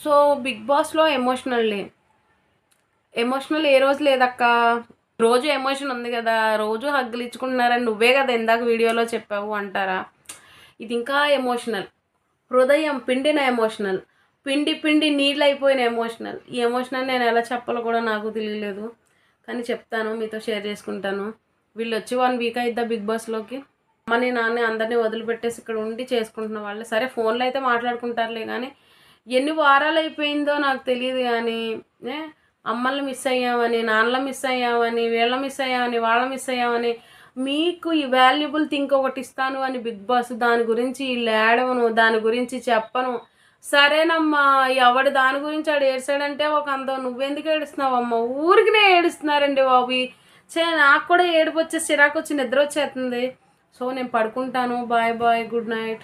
So big బాస్లో emotional ఏ రోజు లేదక్క. రోజు ఎమోషన్ ఉంది కదా, రోజు హగ్గులు ఇచ్చుకుంటున్నారని నువ్వే కదా ఇందాక వీడియోలో చెప్పావు అంటారా? ఇది ఇంకా ఎమోషనల్. హృదయం పిండిన ఎమోషనల్, పిండి పిండి నీళ్ళు అయిపోయిన ఎమోషనల్. ఈ ఎమోషనల్ నేను ఎలా చెప్పాలో కూడా నాకు తెలియలేదు, కానీ చెప్తాను, మీతో షేర్ చేసుకుంటాను. వీళ్ళు వచ్చి 1 వీక్ అయిద్దా బిగ్ బాస్లోకి. అమ్మని నాన్న అందరినీ వదిలిపెట్టేసి ఇక్కడ ఉండి చేసుకుంటున్న వాళ్ళు సరే ఫోన్లో అయితే మాట్లాడుకుంటారులే, కానీ ఎన్ని వారాలు అయిపోయిందో నాకు తెలియదు. కానీ అమ్మల్ని మిస్ అయ్యామని, నాన్నల మిస్ అయ్యామని, వీళ్ళ మిస్ అయ్యామని, వాళ్ళ మిస్ అయ్యామని, మీకు ఈ వాల్యుబుల్ థింక్ ఒకటి ఇస్తాను అని బిగ్ బాస్ దాని గురించి లేడవను, దాని గురించి చెప్పను. సరేనమ్మా, ఎవడు దాని గురించి ఆడు ఏడ్చాడంటే ఒక అందం, నువ్వెందుకు ఏడుస్తున్నావమ్మా? ఊరికినే ఏడుస్తున్నారండి బాబు. నాకు కూడా ఏడుపు వచ్చేసి చిరాకు వచ్చి నిద్ర వచ్చేస్తుంది. సో నేను పడుకుంటాను. Bye bye, good night.